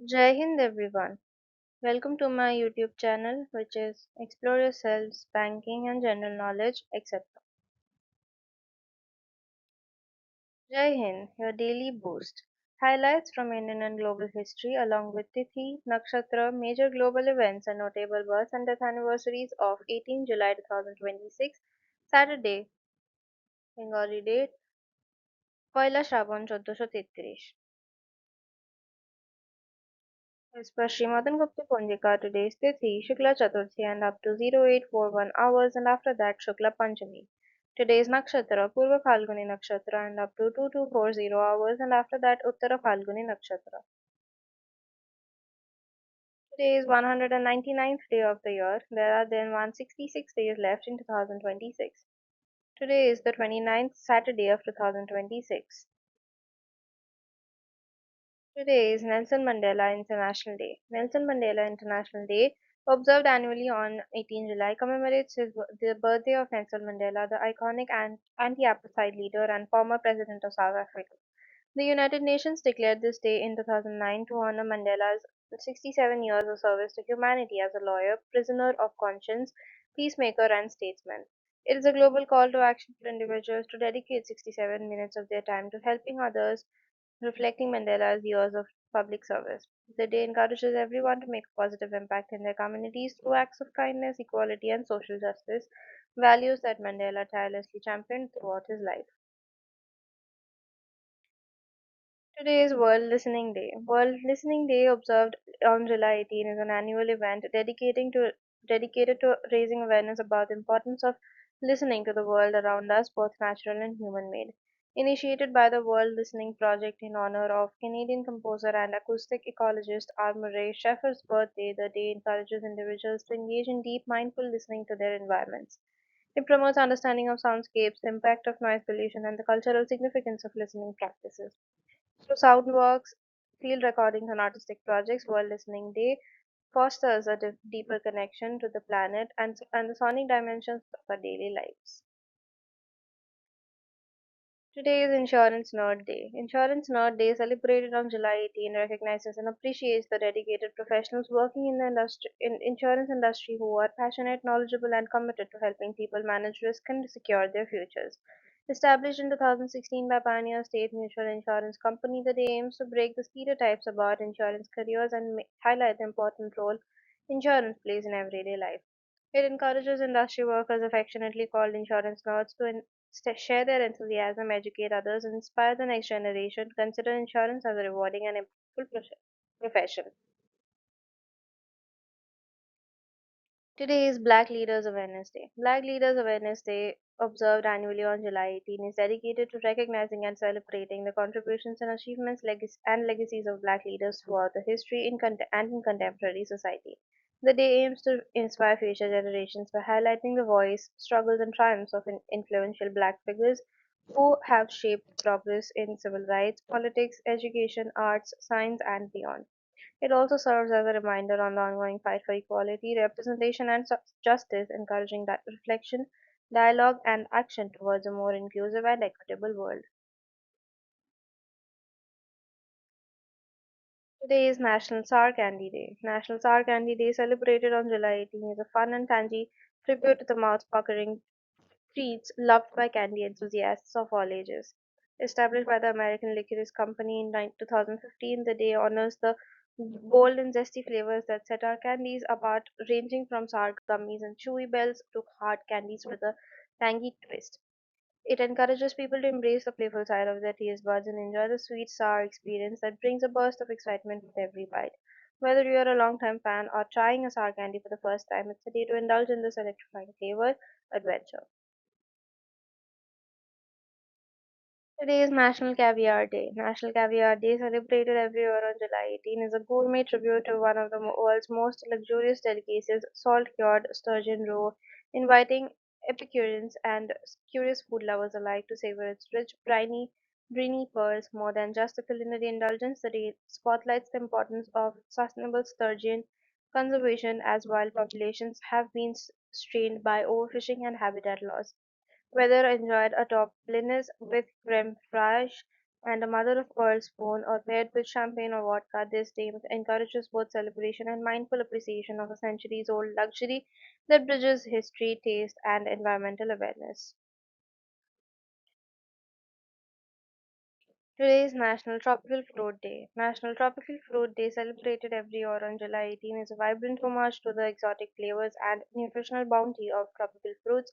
Jai Hind everyone. Welcome to my YouTube channel which is Explore Yourselves, Banking and General Knowledge, etc. Jai Hind, your daily boost. Highlights from Indian and global history along with Tithi, Nakshatra, major global events and notable birth and death anniversaries of 18 July 2026, Saturday, Bengali date, Poila Shrabon 1433. As per Srimadan Gupta Punjika, today is Tithi, Shukla Chaturthi and up to 0841 hours and after that Shukla Panchami. Today is Nakshatra, Purva Phalguni Nakshatra and up to 2240 hours and after that Uttara Phalguni Nakshatra. Today is 199th day of the year. There are then 166 days left in 2026. Today is the 29th Saturday of 2026. Today is Nelson Mandela International Day. Nelson Mandela International Day, observed annually on 18 July, commemorates the birthday of Nelson Mandela, the iconic anti-apartheid leader and former president of South Africa. The United Nations declared this day in 2009 to honor Mandela's 67 years of service to humanity as a lawyer, prisoner of conscience, peacemaker, and statesman. It is a global call to action for individuals to dedicate 67 minutes of their time to helping others, reflecting Mandela's years of public service. The day encourages everyone to make a positive impact in their communities through acts of kindness, equality, and social justice, values that Mandela tirelessly championed throughout his life. Today is World Listening Day. World Listening Day, observed on July 18, is an annual event dedicated to raising awareness about the importance of listening to the world around us, both natural and human-made. Initiated by the World Listening Project in honor of Canadian composer and acoustic ecologist R. Murray Schafer's birthday, the day encourages individuals to engage in deep, mindful listening to their environments. It promotes understanding of soundscapes, the impact of noise pollution, and the cultural significance of listening practices. Through soundworks, field recordings, and artistic projects, World Listening Day fosters a deeper connection to the planet and the sonic dimensions of our daily lives. Today is Insurance Nerd Day. Insurance Nerd Day, celebrated on July 18, recognizes and appreciates the dedicated professionals working in the insurance industry who are passionate, knowledgeable, and committed to helping people manage risk and secure their futures. Established in 2016 by Pioneer State Mutual Insurance Company, the day aims to break the stereotypes about insurance careers and highlight the important role insurance plays in everyday life. It encourages industry workers, affectionately called insurance nerds, to share their enthusiasm, educate others, and inspire the next generation to consider insurance as a rewarding and impactful profession. Today is Black Leaders Awareness Day. Black Leaders Awareness Day, observed annually on July 18, is dedicated to recognizing and celebrating the contributions and achievements and legacies of Black leaders throughout the history and in contemporary society. The day aims to inspire future generations by highlighting the voice, struggles, and triumphs of influential Black figures who have shaped progress in civil rights, politics, education, arts, science, and beyond. It also serves as a reminder on the ongoing fight for equality, representation, and justice, encouraging reflection, dialogue, and action towards a more inclusive and equitable world. Today is National Sour Candy Day. National Sour Candy Day, celebrated on July 18, is a fun and tangy tribute to the mouth-puckering treats loved by candy enthusiasts of all ages. Established by the American Licorice Company in 2015, the day honors the bold and zesty flavors that set our candies apart, ranging from sour gummies and chewy bells to hard candies with a tangy twist. It encourages people to embrace the playful side of their taste buds and enjoy the sweet sour experience that brings a burst of excitement with every bite. Whether you are a long-time fan or trying a sour candy for the first time, it's a day to indulge in this electrifying flavor adventure. Today is National Caviar Day. National Caviar Day, celebrated every year on July 18, is a gourmet tribute to one of the world's most luxurious delicacies, salt-cured sturgeon roe, inviting Epicureans and curious food lovers alike to savor its rich, briny pearls. More than just a culinary indulgence, the day spotlights the importance of sustainable sturgeon conservation as wild populations have been strained by overfishing and habitat loss. Whether enjoyed atop blinis with creme fraiche, and a mother of pearl spoon, or paired with champagne or vodka. This day encourages both celebration and mindful appreciation of a centuries old luxury that bridges history, taste, and environmental awareness. Today is National Tropical Fruit Day. National Tropical Fruit Day, celebrated every year on July 18, is a vibrant homage to the exotic flavors and nutritional bounty of tropical fruits.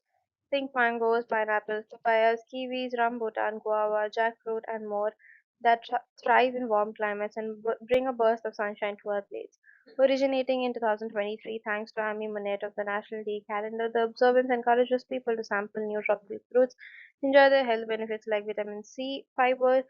Think mangoes, pineapples, papayas, kiwis, rambutan, guava, jackfruit, and more that thrive in warm climates and bring a burst of sunshine to our plates. Originating in 2023, thanks to Amy Monet of the National Day calendar, the observance encourages people to sample new tropical fruits, enjoy their health benefits like vitamin C, fiber,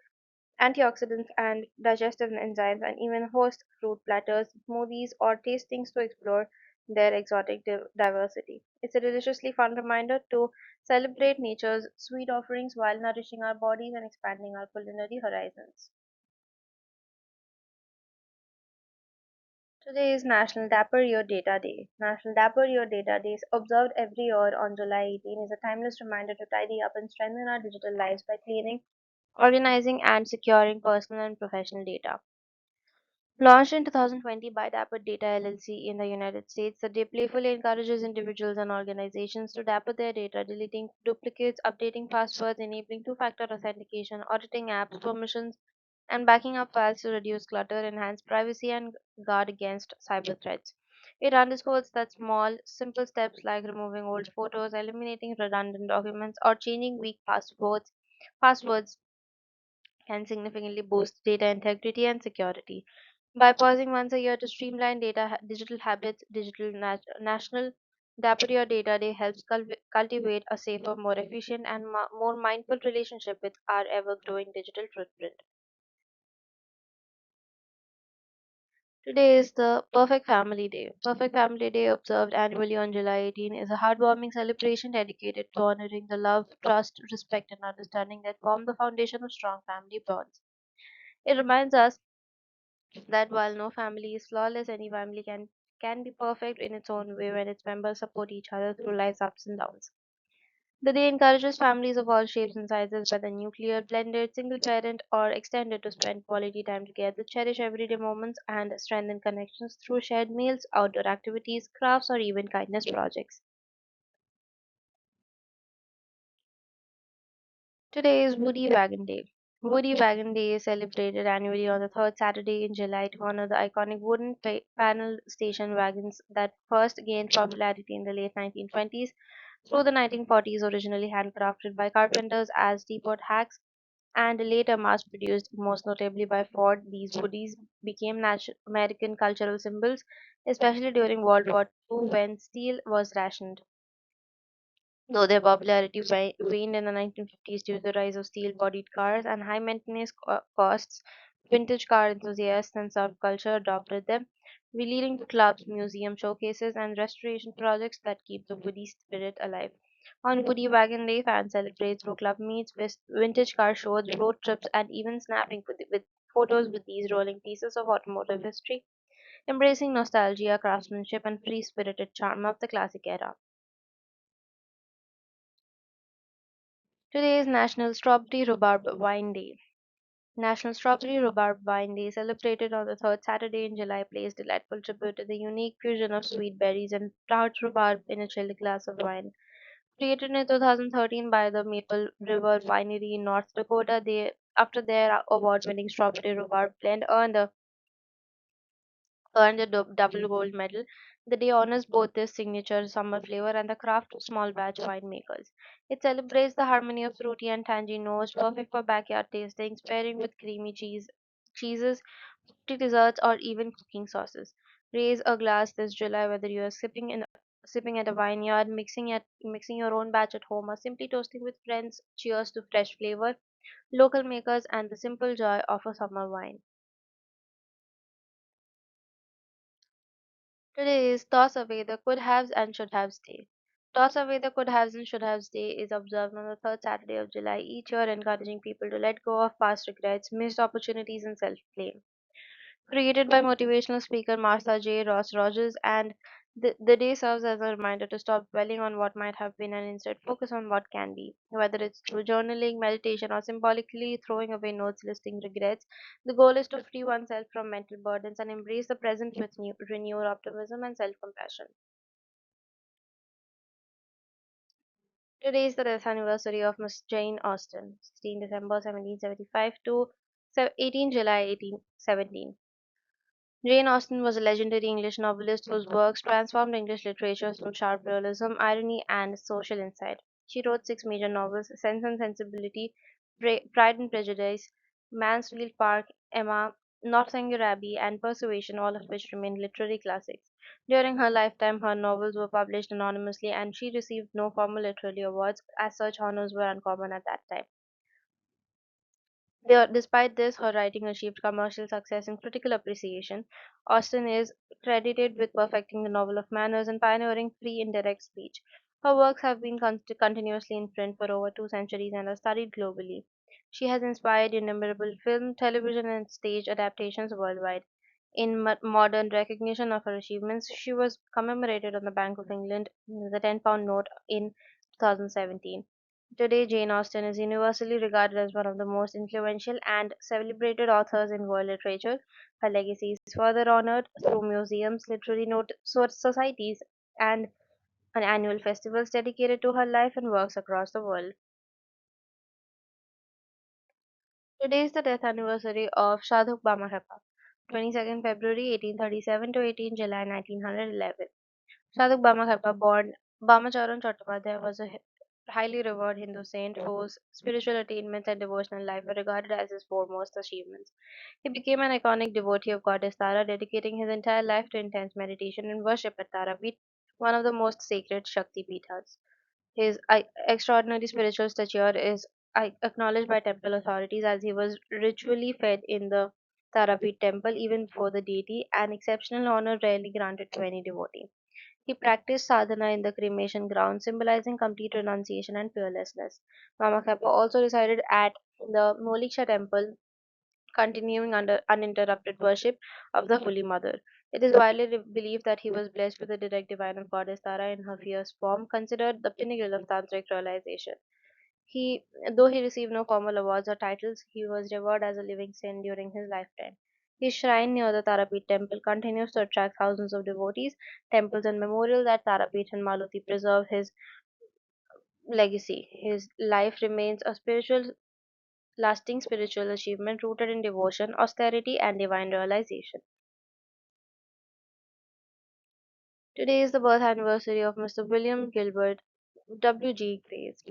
antioxidants, and digestive enzymes, and even host fruit platters, smoothies, or tastings to explore their exotic diversity. It's a deliciously fun reminder to celebrate nature's sweet offerings while nourishing our bodies and expanding our culinary horizons. Today is National Dapper Year Data Day. National Dapper Year Data Day, observed every year on July 18, is a timeless reminder to tidy up and strengthen our digital lives by cleaning, organizing, and securing personal and professional data. Launched in 2020 by Dapper Data LLC in the United States, the day playfully encourages individuals and organizations to dapper their data, deleting duplicates, updating passwords, enabling two factor authentication, auditing apps, permissions, and backing up files to reduce clutter, enhance privacy, and guard against cyber threats. It underscores that small, simple steps like removing old photos, eliminating redundant documents, or changing weak passwords can significantly boost data integrity and security. By pausing once a year to streamline digital habits, National Dapper Your Data Day helps cultivate a safer, more efficient, and more mindful relationship with our ever growing digital footprint. Today is the Perfect Family Day. Perfect Family Day, observed annually on July 18, is a heartwarming celebration dedicated to honoring the love, trust, respect, and understanding that form the foundation of strong family bonds. It reminds us that while no family is flawless, any family can be perfect in its own way when its members support each other through life's ups and downs. The day encourages families of all shapes and sizes, whether nuclear, blended, single parent, or extended, to spend quality time together, cherish everyday moments, and strengthen connections through shared meals, outdoor activities, crafts, or even kindness projects. Today is Woody Wagon Day. Woody Wagon Day is celebrated annually on the third Saturday in July to honor the iconic wooden panel station wagons that first gained popularity in the late 1920s through the 1940s, originally handcrafted by carpenters as depot hacks and later mass produced, most notably by Ford. These woodies became American cultural symbols, especially during World War II when steel was rationed. Though their popularity waned in the 1950s due to the rise of steel-bodied cars and high maintenance costs, vintage car enthusiasts and subculture adopted them, leading to clubs, museum showcases, and restoration projects that keep the Woody spirit alive. On Woody Wagon Day, fans celebrate through club meets, vintage car shows, road trips, and even snapping with photos with these rolling pieces of automotive history, embracing nostalgia, craftsmanship, and free-spirited charm of the classic era. Today is National Strawberry Rhubarb Wine Day. National Strawberry Rhubarb Wine Day, celebrated on the third Saturday in July, pays delightful tribute to the unique fusion of sweet berries and tart rhubarb in a chilled glass of wine. Created in 2013 by the Maple River Winery in North Dakota, after their award-winning strawberry rhubarb blend earned the double gold medal. The day honors both their signature summer flavor and the craft of small batch winemakers. It celebrates the harmony of fruity and tangy notes, perfect for backyard tastings, pairing with creamy cheeses, fruity desserts, or even cooking sauces. Raise a glass this July, whether you are sipping at a vineyard, mixing your own batch at home, or simply toasting with friends. Cheers to fresh flavor, local makers, and the simple joy of a summer wine. Today is Toss Away the Could Haves and Should Haves Day. Toss Away the Could Haves and Should Haves Day is observed on the third Saturday of July each year, encouraging people to let go of past regrets, missed opportunities, and self blame. Created by motivational speaker Martha J. Ross Rogers and The day serves as a reminder to stop dwelling on what might have been and instead focus on what can be. Whether it's through journaling, meditation, or symbolically throwing away notes listing regrets, the goal is to free oneself from mental burdens and embrace the present with renewed optimism and self compassion. Today is the death anniversary of Miss Jane Austen, 16 December 1775 to 18 July 1817. Jane Austen was a legendary English novelist whose works transformed English literature through sharp realism, irony, and social insight. She wrote six major novels: Sense and Sensibility, Pride and Prejudice, Mansfield Park, Emma, Northanger Abbey, and Persuasion, all of which remain literary classics. During her lifetime, her novels were published anonymously, and she received no formal literary awards, as such honors were uncommon at that time. Despite this, her writing achieved commercial success and critical appreciation. Austen is credited with perfecting the novel of manners and pioneering free indirect speech. Her works have been continuously in print for over 2 centuries and are studied globally. She has inspired innumerable film, television, and stage adaptations worldwide. In modern recognition of her achievements, she was commemorated on the Bank of England with a £10 note in 2017. Today, Jane Austen is universally regarded as one of the most influential and celebrated authors in world literature. Her legacy is further honored through museums, literary societies, and an annual festivals dedicated to her life and works across the world. Today is the death anniversary of Sadhuk Bamahepa, 22nd February 1837 to 18 July 1911. Sadhuk Bamahepa, born Bamacharan Chattopadhyay, was a highly revered Hindu saint whose spiritual attainments and devotional life were regarded as his foremost achievements. He became an iconic devotee of goddess Tara, dedicating his entire life to intense meditation and worship at Tarapeeth, one of the most sacred Shakti Peethas. His extraordinary spiritual stature is acknowledged by temple authorities as he was ritually fed in the Tarapeeth temple even before the deity, an exceptional honor rarely granted to any devotee. He practiced sadhana in the cremation ground, symbolizing complete renunciation and fearlessness. Mama Kappa also resided at the Moliksha temple, continuing under uninterrupted worship of the Holy Mother. It is widely believed that he was blessed with the direct divine of Goddess Tara in her fierce form, considered the pinnacle of tantric realization. He, though he received no formal awards or titles, he was revered as a living saint during his lifetime. His shrine near the Tarapeeth temple continues to attract thousands of devotees. Temples and memorials at Tarapeeth and Maluti preserve his legacy. His life remains a lasting spiritual achievement rooted in devotion, austerity, and divine realization. Today is the birth anniversary of Mr. William Gilbert W.G. Grace,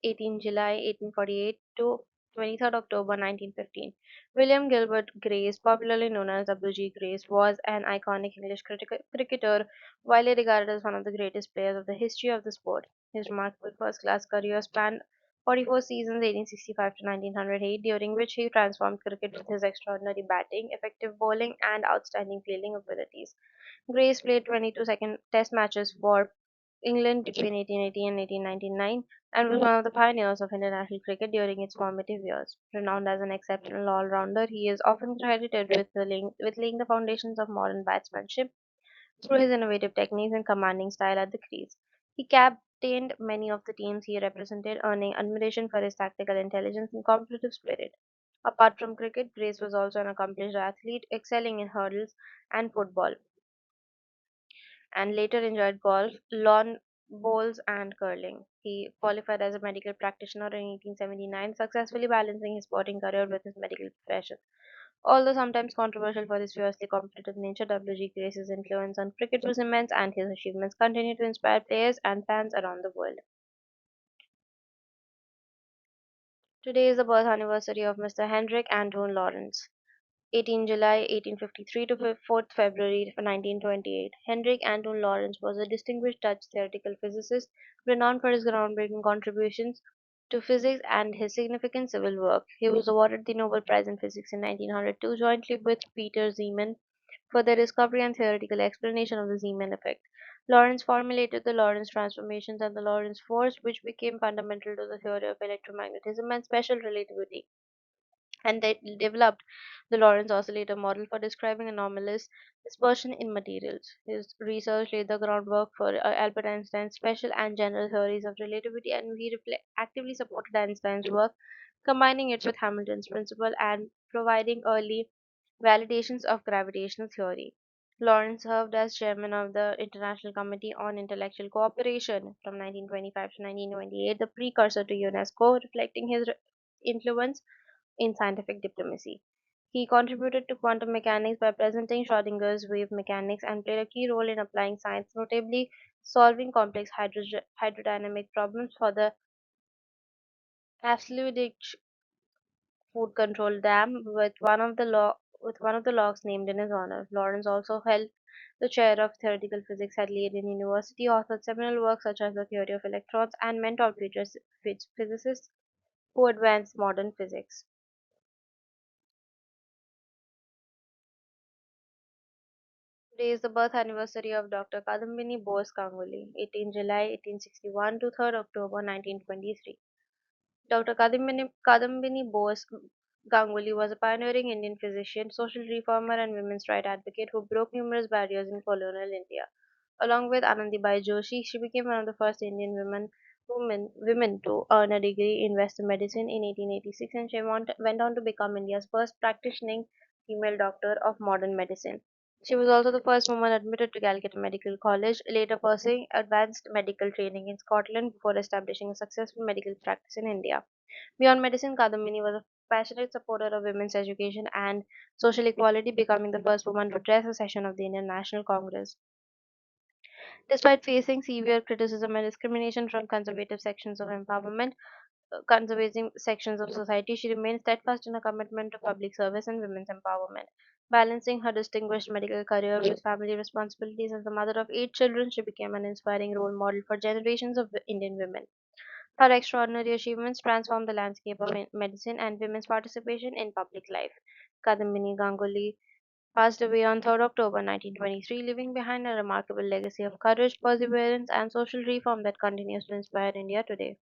18 July 1848 to 23rd October 1915. William Gilbert Grace, popularly known as W.G. Grace, was an iconic English cricketer, widely regarded as one of the greatest players of the history of the sport. His remarkable first-class career spanned 44 seasons 1865 to 1908, during which he transformed cricket with his extraordinary batting, effective bowling, and outstanding fielding abilities. Grace played 22 second test matches for England between 1880 and 1899 and was one of the pioneers of international cricket during its formative years. Renowned as an exceptional all-rounder, he is often credited with laying the foundations of modern batsmanship through his innovative techniques and commanding style at the crease. He captained many of the teams he represented, earning admiration for his tactical intelligence and competitive spirit. Apart from cricket, Grace was also an accomplished athlete, excelling in hurdles and football, and later enjoyed golf, lawn bowls, and curling. He qualified as a medical practitioner in 1879, successfully balancing his sporting career with his medical profession. Although sometimes controversial for his fiercely competitive nature, W.G. Grace's influence on cricket was immense, and his achievements continue to inspire players and fans around the world. Today is the birth anniversary of Mr. Hendrik Antoon Lawrence, 18 July 1853 to 4th February 1928. Hendrik Antoon Lawrence was a distinguished Dutch theoretical physicist renowned for his groundbreaking contributions to physics and his significant civil work. He was awarded the Nobel Prize in Physics in 1902 jointly with Peter Zeeman for their discovery and theoretical explanation of the Zeeman effect. Lawrence formulated the Lorentz transformations and the Lorentz force, which became fundamental to the theory of electromagnetism and special relativity. and they developed the Lorentz oscillator model for describing anomalous dispersion in materials. His research laid the groundwork for Albert Einstein's special and general theories of relativity, and he actively supported Einstein's work, combining it with Hamilton's principle and providing early validations of gravitational theory. Lawrence served as chairman of the International Committee on Intellectual Cooperation from 1925 to 1928, the precursor to UNESCO, reflecting his influence in scientific diplomacy. He contributed to quantum mechanics by presenting Schrodinger's wave mechanics and played a key role in applying science, notably solving complex hydrodynamic problems for the Afsluitdijk food control dam with one of the logs named in his honor. Lawrence also held the chair of theoretical physics at Leiden University, authored seminal works such as the theory of electrons, and mentored future physicists who advanced modern physics. Today is the birth anniversary of Dr. Kadambini Bose Ganguly, 18 July 1861 to 3rd October 1923. Dr. Kadambini Bose Ganguly was a pioneering Indian physician, social reformer, and women's rights advocate who broke numerous barriers in colonial India. Along with Anandibai Joshi, she became one of the first Indian women to earn a degree in Western medicine in 1886, and she went on to become India's first practicing female doctor of modern medicine. She was also the first woman admitted to Calcutta Medical College, later pursuing advanced medical training in Scotland before establishing a successful medical practice in India. Beyond medicine, Kadambini was a passionate supporter of women's education and social equality, becoming the first woman to address a session of the Indian National Congress. Despite facing severe criticism and discrimination from conservative sections of society, she remained steadfast in her commitment to public service and women's empowerment. Balancing her distinguished medical career with family responsibilities as the mother of 8 children, she became an inspiring role model for generations of Indian women. Her extraordinary achievements transformed the landscape of medicine and women's participation in public life. Kadambini Ganguly passed away on 3rd October 1923, leaving behind a remarkable legacy of courage, perseverance, and social reform that continues to inspire India today.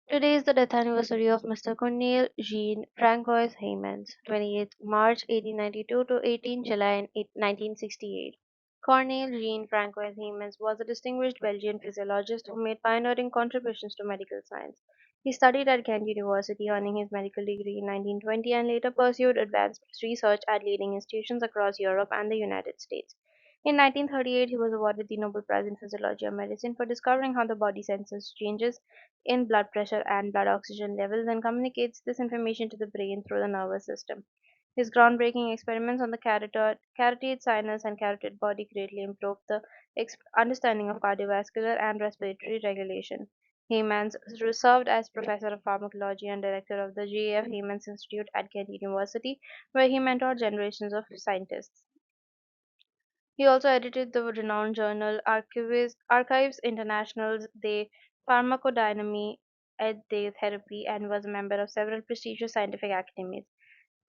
Today is the death anniversary of Mr. Corneille Jean Francois Heymans, 28th March 1892 to 18 July 1968. Corneille Jean Francois Heymans was a distinguished Belgian physiologist who made pioneering contributions to medical science. He studied at Ghent University, earning his medical degree in 1920, and later pursued advanced research at leading institutions across Europe and the United States. In 1938, he was awarded the Nobel Prize in Physiology or Medicine for discovering how the body senses changes in blood pressure and blood oxygen levels and communicates this information to the brain through the nervous system. His groundbreaking experiments on the carotid sinus and carotid body greatly improved the understanding of cardiovascular and respiratory regulation. Heymans served as professor of pharmacology and director of the J.F. Heymans Institute at Kent University, where he mentored generations of scientists. He also edited the renowned journal Archives Internationales de Pharmacodynamie et de Therapie and was a member of several prestigious scientific academies.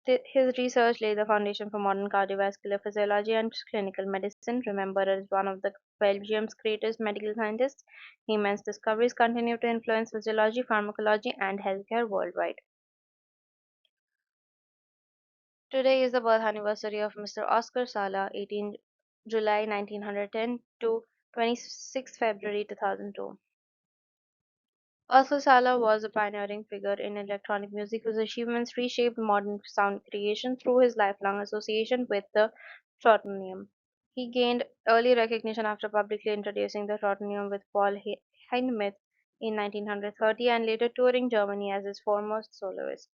His research laid the foundation for modern cardiovascular physiology and clinical medicine. Remembered as one of the Belgium's greatest medical scientists, Heymans' discoveries continue to influence physiology, pharmacology, and healthcare worldwide. Today is the birth anniversary of Mr. Oscar Sala, 18 July 1910 to 26 February 2002. Oscar Sala was a pioneering figure in electronic music whose achievements reshaped modern sound creation through his lifelong association with the trotonium. He gained early recognition after publicly introducing the trotonium with Paul Hindemith in 1930 and later touring Germany as his foremost soloist.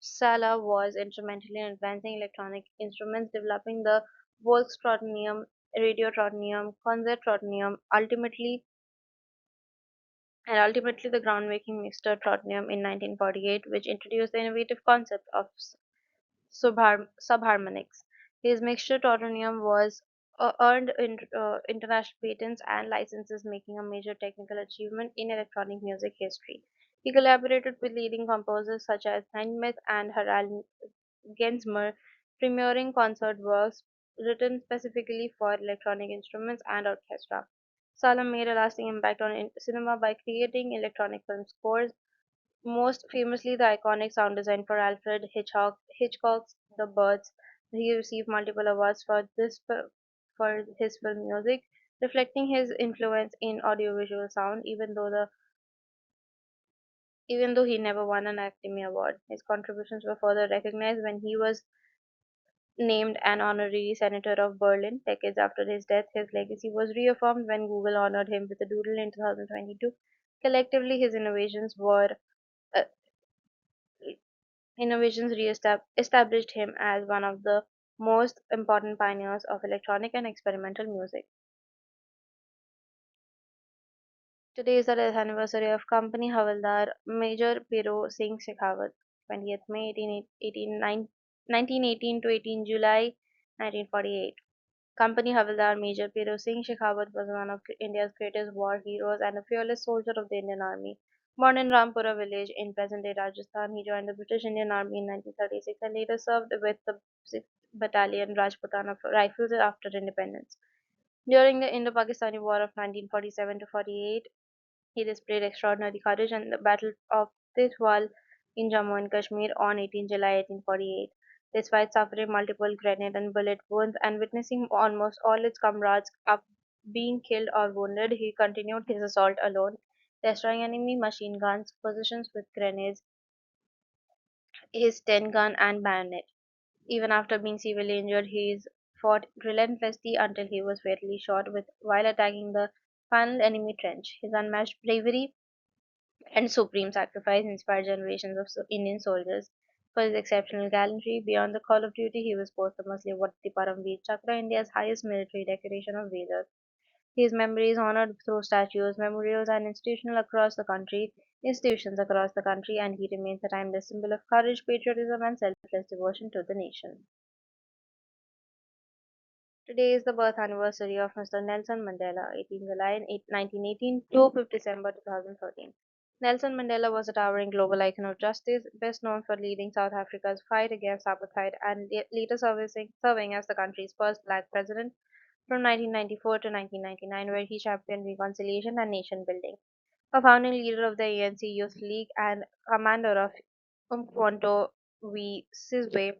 Sala was instrumental in advancing electronic instruments, developing the Volkstrotonium, Radiotrotonium, Concerttrotonium, ultimately the groundbreaking mixture trotonium in 1948, which introduced the innovative concept of subharmonics. His mixture trotonium was earned international patents and licenses, making a major technical achievement in electronic music history. He collaborated with leading composers such as Hindemith and Harald Gensmer, premiering concert works written specifically for electronic instruments and orchestra. Sala made a lasting impact on cinema by creating electronic film scores most famously the iconic sound design for Alfred Hitchcock's The Birds. He received multiple awards for for his film music, reflecting his influence in audiovisual sound. Even though he never won an Academy Award, his contributions were further recognized when he was named an honorary senator of Berlin. Decades after his death, his legacy was reaffirmed when Google honored him with a doodle in 2022. Collectively, his uh, innovations established him as one of the most important pioneers of electronic and experimental music. Today is the death anniversary of Company Havildar Major Piro Singh Shekhawat, 20th May 1918 to 18 July 1948. Company Havildar Major Piro Singh Shekhawat was one of India's greatest war heroes and a fearless soldier of the Indian Army. Born in Rampura village in present-day Rajasthan, he joined the British Indian Army in 1936 and later served with the 6th Battalion Rajputana Rifles after independence. During the Indo-Pakistani War of 1947 to 48, he displayed extraordinary courage in the Battle of Titwal in Jammu and Kashmir on 18 July 1848. Despite suffering multiple grenade and bullet wounds and witnessing almost all his comrades up being killed or wounded, he continued his assault alone, destroying enemy machine guns, positions with grenades, his 10 gun and bayonet. Even after being severely injured, he fought relentlessly until he was fatally shot with while attacking the final enemy trench. His unmatched bravery and supreme sacrifice inspired generations of Indian soldiers. For his exceptional gallantry beyond the call of duty, he was posthumously awarded the Paramveer Chakra, India's highest military decoration of valor. His memory is honored through statues, memorials, and institutions across the country, and he remains a timeless symbol of courage, patriotism, and selfless devotion to the nation. Today is the birth anniversary of Mr. Nelson Mandela, 18 July 1918 to 5th December 2013. Nelson Mandela was a towering global icon of justice, best known for leading South Africa's fight against apartheid and later serving as the country's first black president from 1994 to 1999, where he championed reconciliation and nation building. A founding leader of the ANC Youth League and commander of Umkhonto we Sizwe,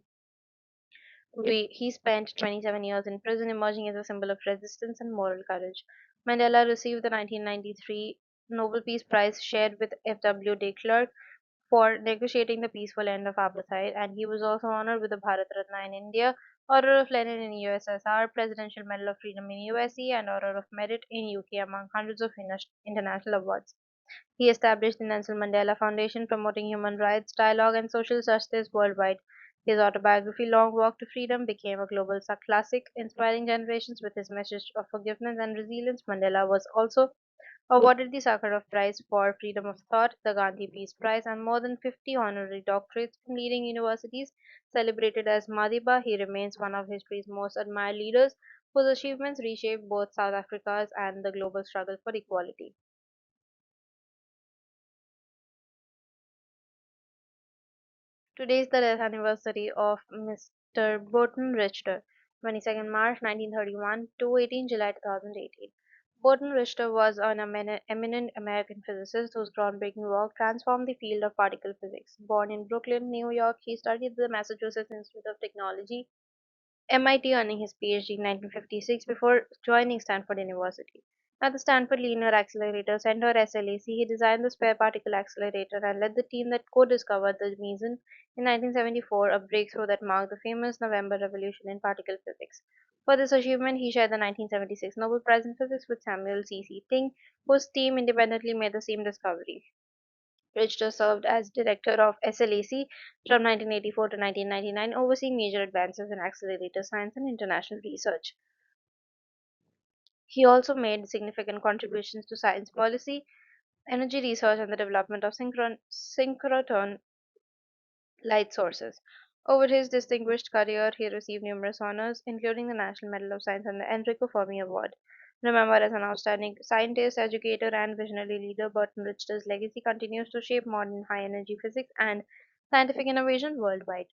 he spent 27 years in prison, emerging as a symbol of resistance and moral courage. Mandela received the 1993 Nobel Peace Prize shared with F.W. de Klerk for negotiating the peaceful end of apartheid, and he was also honored with the Bharat Ratna in India, Order of Lenin in USSR, Presidential Medal of Freedom in USA, and Order of Merit in UK, among hundreds of international awards. He established the Nelson Mandela Foundation, promoting human rights, dialogue, and social justice worldwide. His autobiography, Long Walk to Freedom, became a global classic, inspiring generations with his message of forgiveness and resilience. Mandela was also awarded the Sakharov Prize for Freedom of Thought, the Gandhi Peace Prize, and more than 50 honorary doctorates from leading universities. Celebrated as Madiba, he remains one of history's most admired leaders, whose achievements reshaped both South Africa's and the global struggle for equality. Today is the death anniversary of Mr. Burton Richter, 22nd March 1931 to 18 July 2018. Burton Richter was an eminent American physicist whose groundbreaking work transformed the field of particle physics. Born in Brooklyn, New York, he studied at the Massachusetts Institute of Technology MIT, earning his PhD in 1956 before joining Stanford University. At the Stanford Linear Accelerator Center (SLAC), he designed the spare particle accelerator and led the team that co-discovered the meson in 1974, a breakthrough that marked the famous November revolution in particle physics. For this achievement, he shared the 1976 Nobel Prize in Physics with Samuel C. Ting, whose team independently made the same discovery. Richter served as director of SLAC from 1984 to 1999, overseeing major advances in accelerator science and international research. He also made significant contributions to science policy, energy research, and the development of synchrotron light sources. Over his distinguished career, he received numerous honors, including the National Medal of Science and the Enrico Fermi Award. Remembered as an outstanding scientist, educator, and visionary leader, Burton Richter's legacy continues to shape modern high energy physics and scientific innovation worldwide.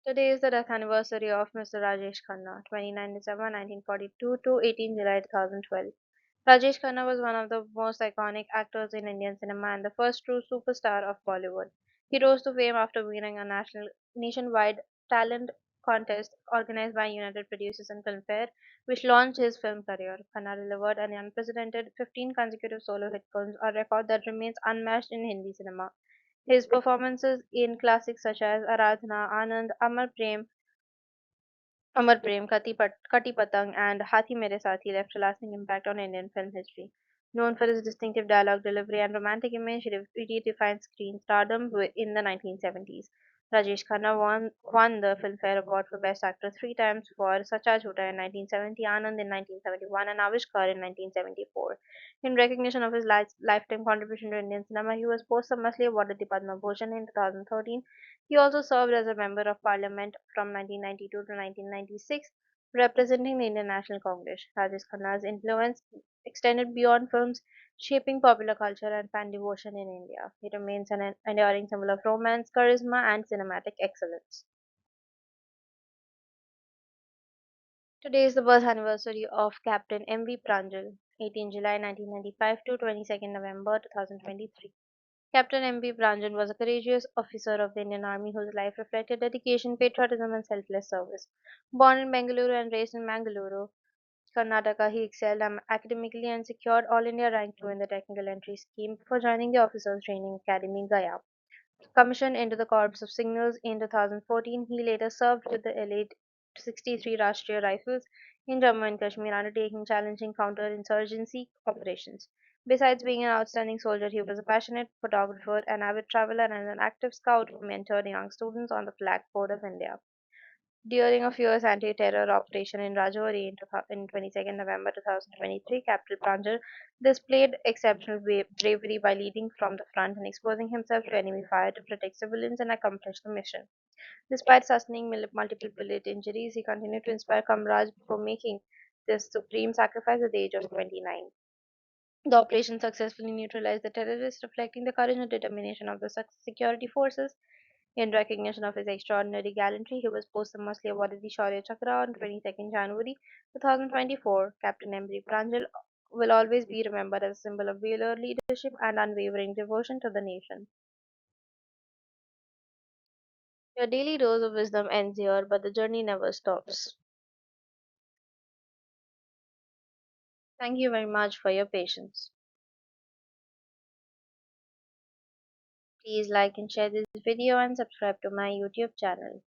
Today is the death anniversary of Mr. Rajesh Khanna, 29 December 1942 to 18 July 2012. Rajesh Khanna was one of the most iconic actors in Indian cinema and the first true superstar of Bollywood. He rose to fame after winning a nationwide talent contest organized by United Producers and Filmfare, which launched his film career. Khanna delivered an unprecedented 15 consecutive solo hit films, a record that remains unmatched in Hindi cinema. His performances in classics such as Aradhana, Anand, Amar Prem, Kati Patang, and Hathi Mere Sathi left a lasting impact on Indian film history. Known for his distinctive dialogue delivery and romantic image, he redefined screen stardom in the 1970s. Rajesh Khanna won the Filmfare Award for Best Actor three times for Sacha Jhuta in 1970, Anand in 1971, and Avishkar in 1974. In recognition of his lifetime contribution to Indian cinema, he was posthumously awarded the Padma Bhushan in 2013. He also served as a member of parliament from 1992 to 1996, representing the Indian National Congress. Rajesh Khanna's influence extended beyond films, shaping popular culture and fan devotion in India. He remains an enduring symbol of romance, charisma, and cinematic excellence. Today is the birth anniversary of Captain M.V. Pranjal, 18 July 1995 to 22nd November 2023. Captain M.B. Pranjan was a courageous officer of the Indian Army whose life reflected dedication, patriotism, and selfless service. Born in Bengaluru and raised in Mangaluru, Karnataka, he excelled academically and secured All India Rank 2 in the Technical Entry Scheme before joining the Officers Training Academy, Gaya. Commissioned into the Corps of Signals in 2014, he later served with the elite 63 Rashtriya Rifles in Jammu and Kashmir, undertaking challenging counterinsurgency operations. Besides being an outstanding soldier, he was a passionate photographer, an avid traveler, and an active scout who mentored young students on the flag fort of India. During a fierce anti-terror operation in Rajouri in 22nd November 2023, Captain Pranjal displayed exceptional bravery by leading from the front and exposing himself to enemy fire to protect civilians and accomplish the mission. Despite sustaining multiple bullet injuries, he continued to inspire comrades before making this supreme sacrifice at the age of 29. The operation successfully neutralized the terrorists, reflecting the courage and determination of the security forces. In recognition of his extraordinary gallantry, he was posthumously awarded the Shaurya Chakra on 22nd January 2024. Captain M.B. Pranjal will always be remembered as a symbol of valor, leadership, and unwavering devotion to the nation. Your daily dose of wisdom ends here, but the journey never stops. Thank you very much for your patience. Please like and share this video and subscribe to my YouTube channel.